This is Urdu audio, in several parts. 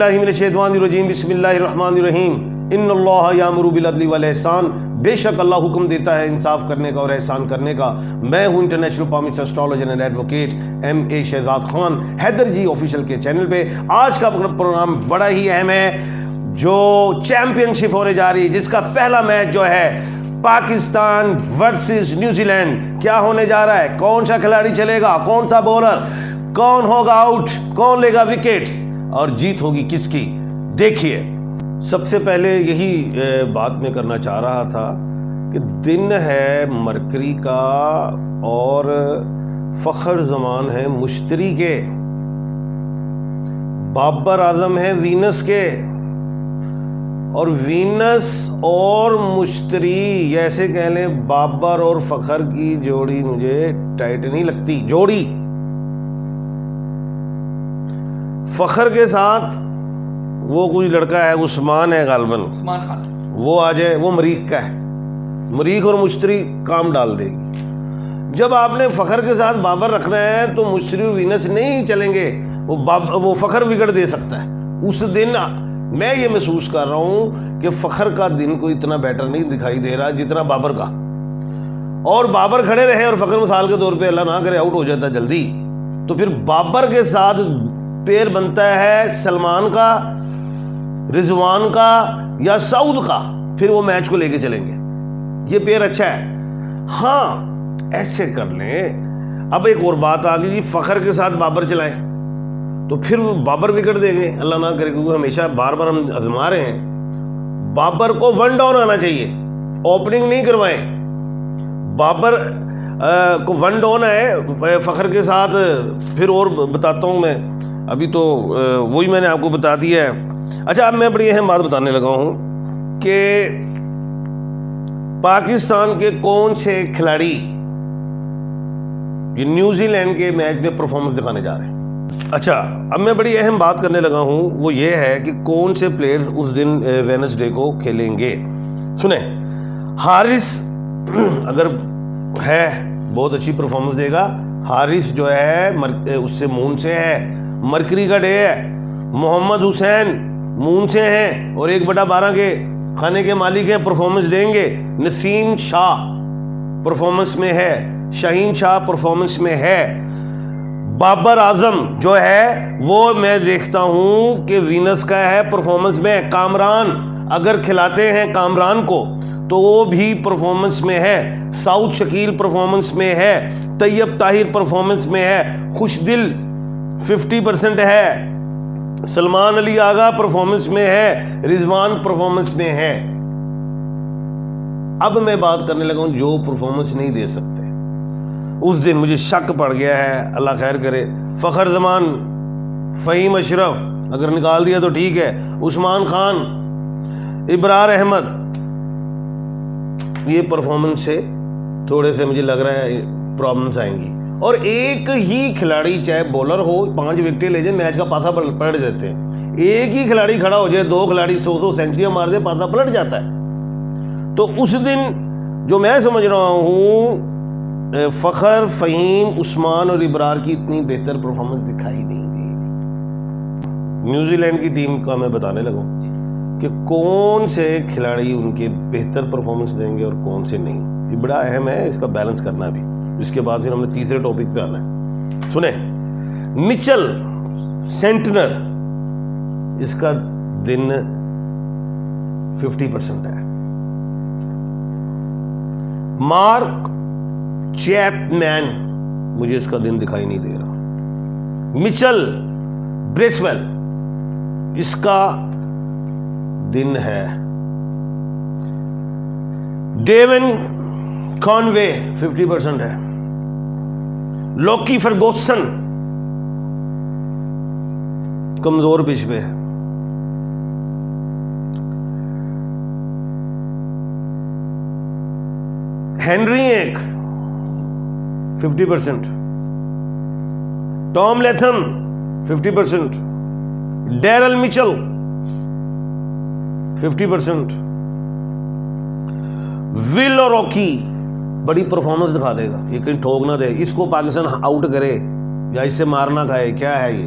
من الشیطان الرجیم بسم اللہ الرحمن الرحیم ان اللہ یامر بالعدل والاحسان، بے شک اللہ حکم دیتا ہے انصاف کرنے کا اور احسان کرنے کا۔ میں ہوں international palmist astrologer and advocate MA Shehzad Khan Haider ji official کے چینل پہ۔ آج کا پروگرام بڑا ہی اہم ہے، جو چیمپئن شپ ہونے جا رہی ہے، جس کا پہلا میچ جو ہے پاکستان ورسز نیوزی لینڈ، کیا ہونے جا رہا ہے، کون سا کھلاڑی چلے گا، کون سا بولر، کون ہوگا آؤٹ، کون لے گا وکٹس اور جیت ہوگی کس کی، دیکھیے۔ سب سے پہلے یہی بات میں کرنا چاہ رہا تھا کہ دن ہے مرکری کا اور فخر زمان ہے مشتری کے، بابر اعظم ہے وینس کے، اور وینس اور مشتری ایسے کہہ لیں بابر اور فخر کی جوڑی مجھے ٹائٹ نہیں لگتی۔ جوڑی فخر کے ساتھ وہ کوئی لڑکا ہے، عثمان ہے غالباً، عثمان خان، وہ آ جائے، وہ مریخ کا ہے، مریخ اور مشتری کام ڈال دے گی۔ جب آپ نے فخر کے ساتھ بابر رکھنا ہے تو مشتری اور وینس نہیں چلیں گے، وہ فخر وکٹ دے سکتا ہے۔ اس دن میں یہ محسوس کر رہا ہوں کہ فخر کا دن کوئی اتنا بیٹر نہیں دکھائی دے رہا جتنا بابر کا، اور بابر کھڑے رہے اور فخر مثال کے طور پہ اللہ نہ کرے آؤٹ ہو جاتا جلدی، تو پھر بابر کے ساتھ پیر بنتا ہے سلمان کا، رضوان کا یا سعود کا، پھر وہ میچ کو لے کے چلیں گے، یہ پیر اچھا ہے۔ ہاں ایسے کر لیں۔ اب ایک اور بات آ گئی، فخر کے ساتھ بابر چلائیں تو پھر وہ بابر وکٹ دے گے اللہ نہ کرے، کیونکہ ہمیشہ بار بار ہم آزما رہے ہیں۔ بابر کو ون ڈاؤن آنا چاہیے، اوپننگ نہیں کروائیں۔ بابر کو ون ڈاؤن ہے فخر کے ساتھ، پھر اور بتاتا ہوں میں، ابھی تو وہی میں نے آپ کو بتا دیا ہے۔ اچھا، اب میں بڑی اہم بات بتانے لگا ہوں کہ پاکستان کے کون سے کھلاڑی یہ نیوزی لینڈ کے میچ میں پرفارمنس دکھانے جا رہے ہیں۔ اچھا، اب میں بڑی اہم بات کرنے لگا ہوں، وہ یہ ہے کہ کون سے پلیئر اس دن وینسڈے کو کھیلیں گے۔ سنیں، حارث اگر ہے بہت اچھی پرفارمنس دے گا، حارث جو ہے اس سے مون سے ہے، مرکری کا ڈے ہے۔ محمد حسین مون سے ہیں اور 1/12 کے کھانے کے مالک ہیں، پرفارمنس دیں گے۔ نسیم شاہ پرفارمنس میں ہے، شاہین شاہ پرفارمنس میں ہے۔ بابر اعظم جو ہے وہ میں دیکھتا ہوں کہ وینس کا ہے پرفارمنس میں۔ کامران اگر کھلاتے ہیں کامران کو تو وہ بھی پرفارمنس میں ہے۔ سعود شکیل پرفارمنس میں ہے، طیب طاہر پرفارمنس میں ہے، خوش دل 50% ہے، سلمان علی آغا پرفارمنس میں ہے، رضوان پرفارمنس میں ہے۔ اب میں بات کرنے لگا ہوں جو پرفارمنس نہیں دے سکتے۔ اس دن مجھے شک پڑ گیا ہے، اللہ خیر کرے، فخر زمان، فہیم اشرف اگر نکال دیا تو ٹھیک ہے، عثمان خان، ابرار احمد، یہ پرفارمنس سے تھوڑے سے مجھے لگ رہا ہے پرابلمس آئیں گی۔ اور ایک ہی کھلاڑی چاہے بولر ہو 5 وکٹیں لے جائے، میچ کا پاسا پلٹ دیتے ہیں۔ ایک ہی کھلاڑی کھڑا ہو جائے، 2 کھلاڑی 100 سینچریاں مار دے، پاسا پلٹ جاتا ہے۔ تو اس دن جو میں سمجھ رہا ہوں فخر، فہیم، عثمان اور ابرار کی اتنی بہتر پرفارمنس دکھائی نہیں دی۔ نیوزی لینڈ کی ٹیم کا میں بتانے لگا کہ کون سے کھلاڑی ان کے بہتر پرفارمنس دیں گے اور کون سے نہیں، یہ بڑا اہم ہے اس کا بیلنس کرنا بھی۔ اس کے بعد پھر ہم نے تیسرے ٹاپک پہ آنا ہے۔ سنیں، مچل سینٹنر، اس کا دن 50% ہے۔ مارک چیپ مین، مجھے اس کا دن دکھائی نہیں دے رہا۔ مچل بریسویل، اس کا دن ہے۔ ڈیون کانوے 50% ہے۔ لوکی فرگوسن کمزور پچ پہ ہے۔ ہینری ایک 50%، ٹام لیتھم 50%، ڈیرل مچل 50%، ول اور راکی بڑی پرفارمنس دکھا دے گا، یہ کہیں ٹھوک نہ دے، اس کو پاکستان آؤٹ کرے یا اس سے مارنا کھائے، کیا ہے یہ۔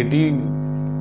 80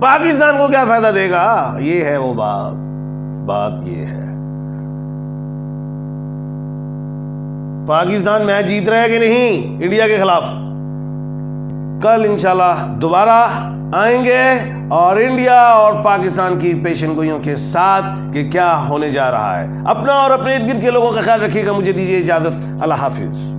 پاکستان کو کیا فائدہ دے گا؟ یہ ہے وہ بات یہ ہے. پاکستان میچ جیت رہا ہے کہ نہیں انڈیا کے خلاف؟ کل انشاءاللہ دوبارہ آئیں گے اور انڈیا اور پاکستان کی پیشن گوئیوں کے ساتھ کہ کیا ہونے جا رہا ہے. اپنا اور اپنے ارد گرد کے لوگوں کا خیال رکھیے گا. مجھے دیجیے اجازت. اللہ حافظ.